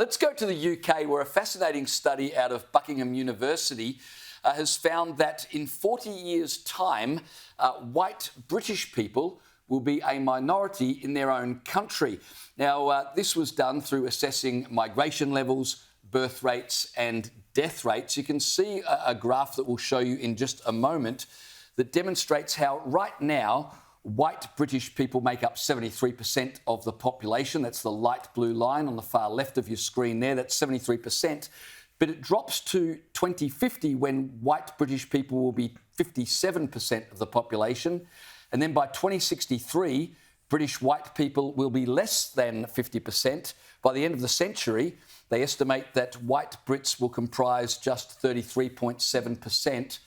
Let's go to the UK, where a fascinating study out of Buckingham University has found that in 40 years' time, white British people will be a minority in their own country. Now, this was done through assessing migration levels, birth rates and death rates. You can see a graph that we'll show you in just a moment that demonstrates how right now white British people make up 73% of the population. That's the light blue line on the far left of your screen there. That's 73%. But it drops to 2050 when white British people will be 57% of the population. And then by 2063, British white people will be less than 50%. By the end of the century, they estimate that white Brits will comprise just 33.7%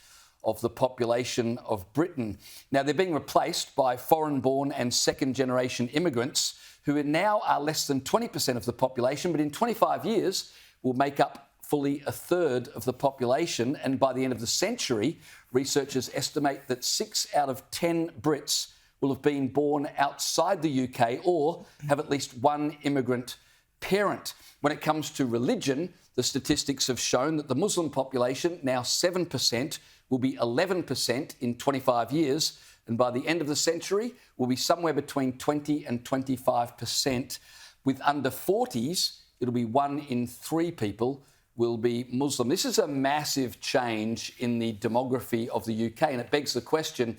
of the population of Britain. Now, they're being replaced by foreign-born and second-generation immigrants who now are less than 20% of the population, but in 25 years will make up fully a third of the population. And by the end of the century, researchers estimate that 6 out of 10 Brits will have been born outside the UK or have at least one immigrant parent. When it comes to religion, the statistics have shown that the Muslim population, now 7%, will be 11% in 25 years, and by the end of the century will be somewhere between 20 and 25%. With under 40s, it'll be 1 in 3 people will be Muslim. This is a massive change in the demography of the UK, and it begs the question,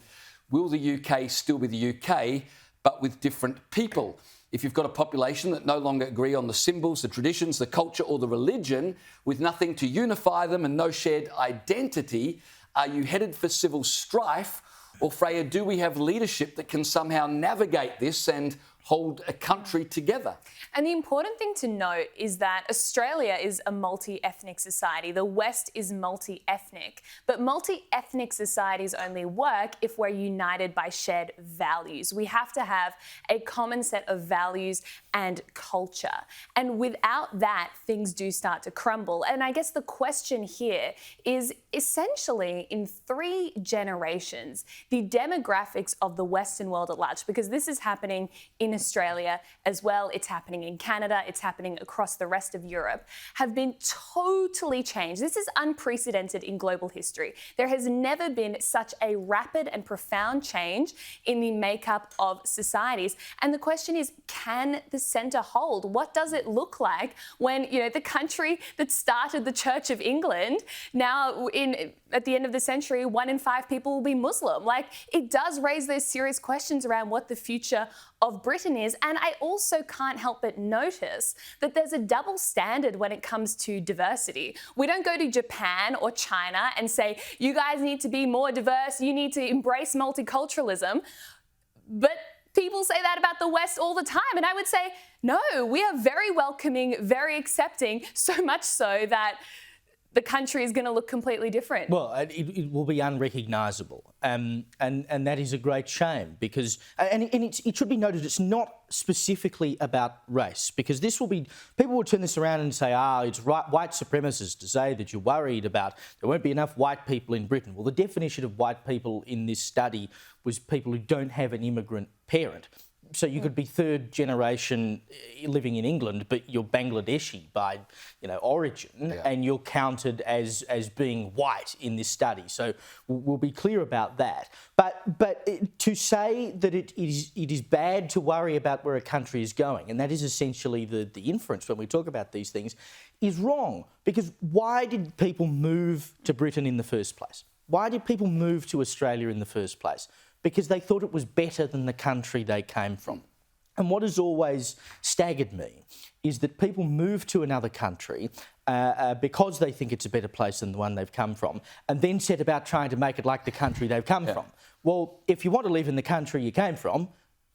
will the UK still be the UK, but with different people? If you've got a population that no longer agree on the symbols, the traditions, the culture or the religion, with nothing to unify them and no shared identity, are you headed for civil strife? Or, Freya, do we have leadership that can somehow navigate this and hold a country together? And the important thing to note is that Australia is a multi-ethnic society. The West is multi-ethnic. But multi-ethnic societies only work if we're united by shared values. We have to have a common set of values and culture. And without that, things do start to crumble. And I guess the question here is essentially in 3 generations, the demographics of the Western world at large, because this is happening in Australia as well, it's happening in Canada, it's happening across the rest of Europe, have been totally changed. This is unprecedented in global history. There has never been such a rapid and profound change in the makeup of societies. And the question is, can the centre hold? What does it look like when, the country that started the Church of England, now at the end of the century, 1 in 5 people will be Muslim? Like, it does raise those serious questions around what the future of Britain is. And I also can't help but notice that there's a double standard when it comes to diversity. We don't go to Japan or China and say, you guys need to be more diverse, you need to embrace multiculturalism. But people say that about the West all the time. And I would say, no, we are very welcoming, very accepting, so much so that the country is going to look completely different. Well, it will be unrecognisable, and that is a great shame because, it should be noted, it's not specifically about race, because this will be, people will turn this around and say, it's white supremacists to say that you're worried about there won't be enough white people in Britain. Well, the definition of white people in this study was people who don't have an immigrant parent. So you could be 3rd generation living in England, but you're Bangladeshi by, origin, and you're counted as being white in this study. So we'll be clear about that. But to say that it is bad to worry about where a country is going, and that is essentially the inference when we talk about these things, is wrong. Because why did people move to Britain in the first place? Why did people move to Australia in the first place? Because they thought it was better than the country they came from. And what has always staggered me is that people move to another country because they think it's a better place than the one they've come from, and then set about trying to make it like the country they've come from. Well, if you want to live in the country you came from,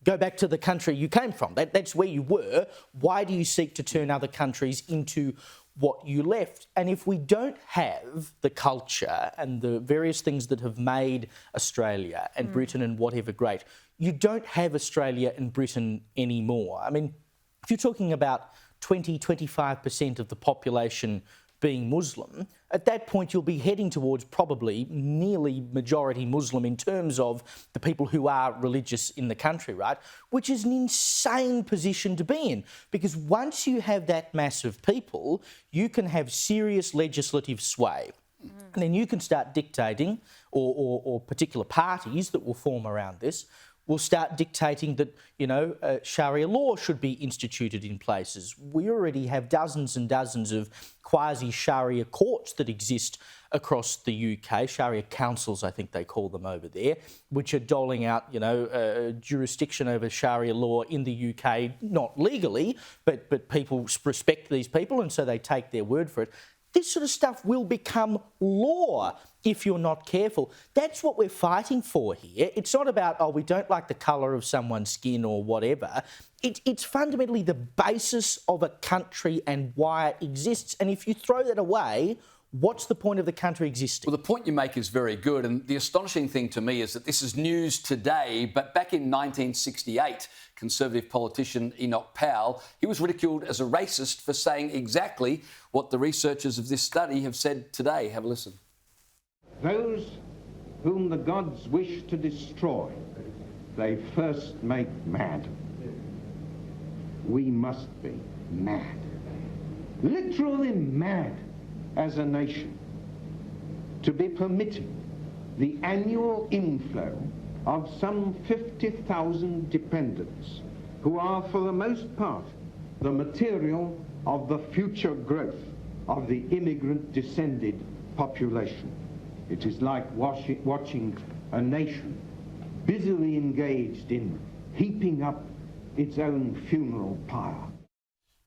go back to the country you came from. That's where you were. Why do you seek to turn other countries into what you left? And if we don't have the culture and the various things that have made Australia and Britain and whatever great, you don't have Australia and Britain anymore. I mean, if you're talking about 20, 25% of the population being Muslim, at that point you'll be heading towards probably nearly majority Muslim in terms of the people who are religious in the country, right? Which is an insane position to be in, because once you have that mass of people, you can have serious legislative sway. And then you can start dictating, or particular parties that will form around this, will start dictating that, you know, Sharia law should be instituted in places. We already have dozens and dozens of quasi-Sharia courts that exist across the UK, Sharia councils, I think they call them over there, which are doling out, you know, jurisdiction over Sharia law in the UK, not legally, but people respect these people and so they take their word for it. This sort of stuff will become law if you're not careful. That's what we're fighting for here. It's not about, oh, we don't like the colour of someone's skin or whatever. It's fundamentally the basis of a country and why it exists. And if you throw that away, what's the point of the country existing? Well, the point you make is very good. And the astonishing thing to me is that this is news today, but back in 1968, Conservative politician Enoch Powell, he was ridiculed as a racist for saying exactly what the researchers of this study have said today. Have a listen. Those whom the gods wish to destroy, they first make mad. We must be mad. Literally mad as a nation to be permitting the annual inflow of some 50,000 dependents who are for the most part the material of the future growth of the immigrant descended population. It is like watching a nation busily engaged in heaping up its own funeral pyre.